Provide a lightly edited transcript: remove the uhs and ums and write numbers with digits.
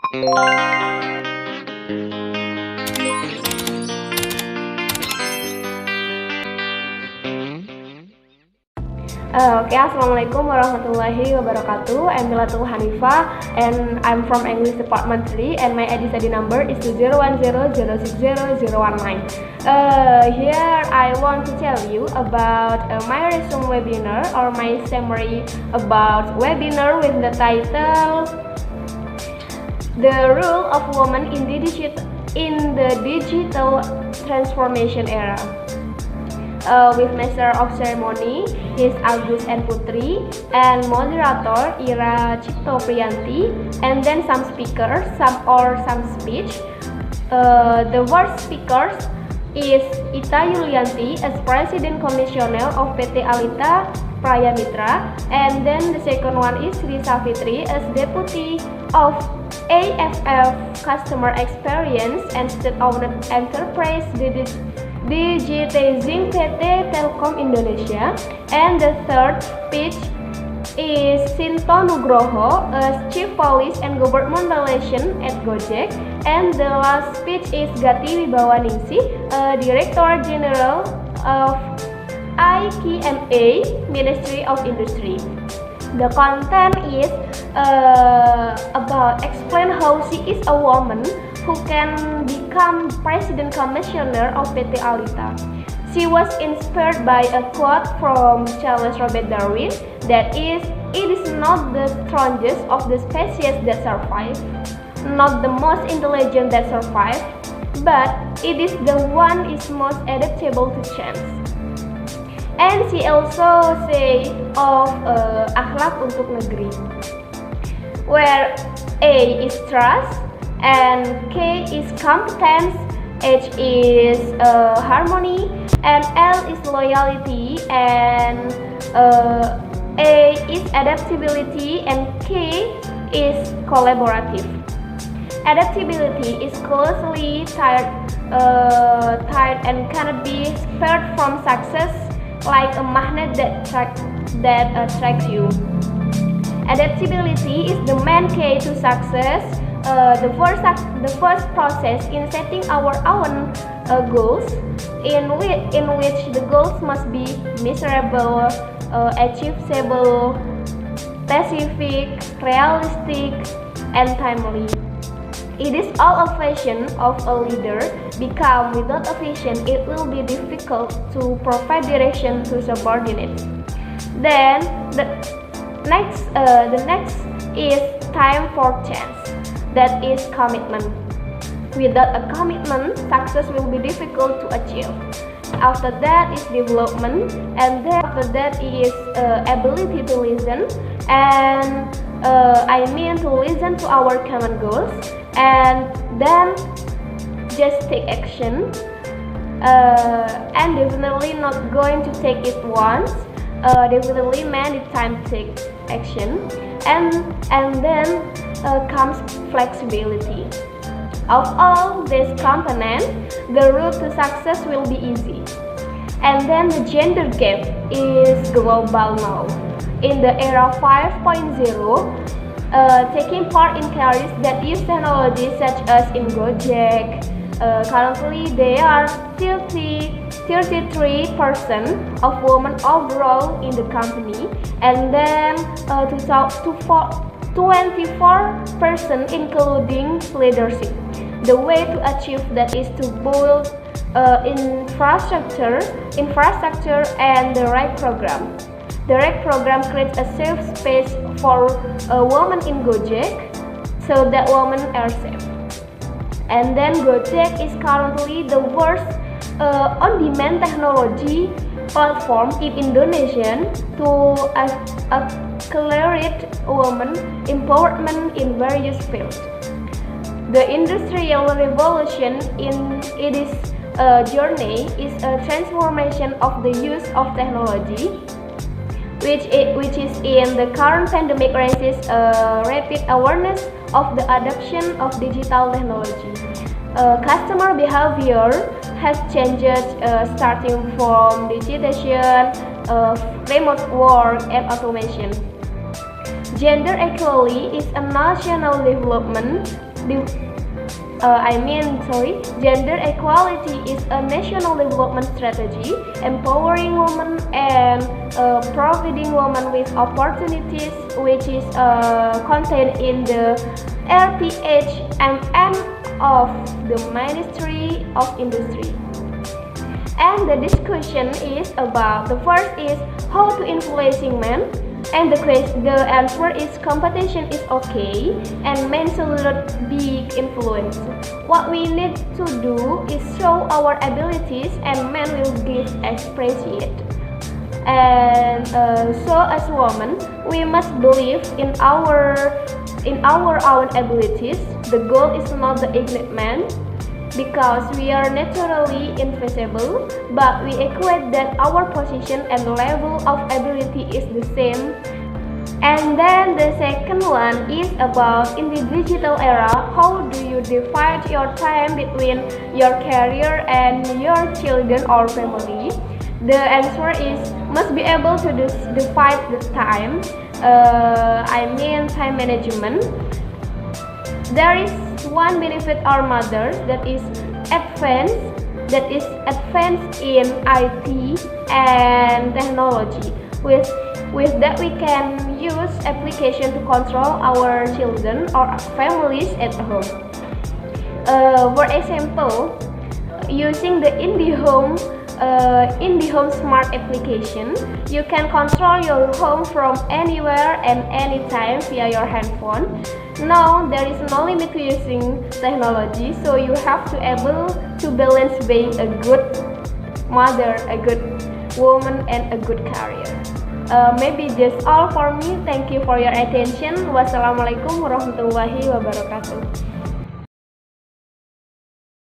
Assalamualaikum warahmatullahi wabarakatuh. I'm Milatul Hanifah and I'm from English Department 3 and my ID study number is 20100600019. Here I want to tell you about my resume webinar or my summary about webinar with the title The Role of Women in the Digital Transformation Era. With Master of Ceremony is Agus and Putri and moderator Ira Cipto Priyanti, and then some speakers, some speech. The first speakers is Ita Yulianti as President Commissioner of PT Alita Praya Mitra, and then the second one is Sri Savitri as Deputy of AFF Customer Experience and State-Owned Enterprise Digitizing PT Telkom Indonesia, and the third speech is Sinto Nugroho as Chief Police and Government Relations at Gojek, and the last speech is Gati Wibawaningsih, Director General of IKMA, Ministry of Industry. The content is about explain how she is a woman who can become President Commissioner of PT Alita. She was inspired by a quote from Charles Robert Darwin that is, "It is not the strongest of the species that survive, not the most intelligent that survive, but it is the one is most adaptable to change." And she also say of akhlak untuk negeri, where A is trust, and K is competence, H is harmony, and L is loyalty, and A is adaptability, and K is collaborative. Adaptability is closely tied and cannot be spared from success, like a magnet that attracts you. Adaptability is the main key to success. The first process in setting our own goals, in which the goals must be measurable, achievable, specific, realistic, and timely. It is all a vision of a leader. Become without a vision, it will be difficult to provide direction to subordinates. Then the next is time for change. That is commitment. Without a commitment, success will be difficult to achieve. After that is development, and then after that is ability to listen, and to listen to our common goals, and then just take action, and definitely not going to take it once, definitely many times take action, and then comes flexibility. Of all these components, the route to success will be easy. And then the gender gap is global now. In the era 5.0, taking part in careers that use technology such as in Gojek, currently there are 33% of women overall in the company, and then 24% including leadership. The way to achieve that is to build infrastructure and the right program. The right program creates a safe space for women in Gojek so that women are safe. And then Gojek is currently the worst on-demand technology platform in Indonesia to accelerate women empowerment in various fields. The industrial revolution in its journey is a transformation of the use of technology, which is in the current pandemic raises a rapid awareness of the adoption of digital technology. Customer behavior has changed starting from digitization, remote work, and automation. Gender equality is a national development Gender equality is a national development strategy empowering women and providing women with opportunities, which is contained in the RPHMM of the Ministry of Industry. And the discussion is about, the first is how to influencing men, and the answer is competition is okay and men should not be influenced. What we need to do is show our abilities and men will give appreciate. And so as women we must believe in our own abilities. The goal is not the ignite man, because we are naturally invisible, but we equate that our position and level of ability is the same. And then the second one is about, in the digital era, how do you divide your time between your career and your children or family? The answer is must be able to divide the time. Time management. There is one benefit our mothers that is advanced in IT and technology. With that we can use application to control our children or families at home. For example, using the IndiHome smart application, you can control your home from anywhere and anytime via your handphone. Now there is no limit to using technology, so you have to able to balance being a good mother, a good woman, and a good career. Maybe that's all for me. Thank you for your attention. Wassalamualaikum warahmatullahi wabarakatuh.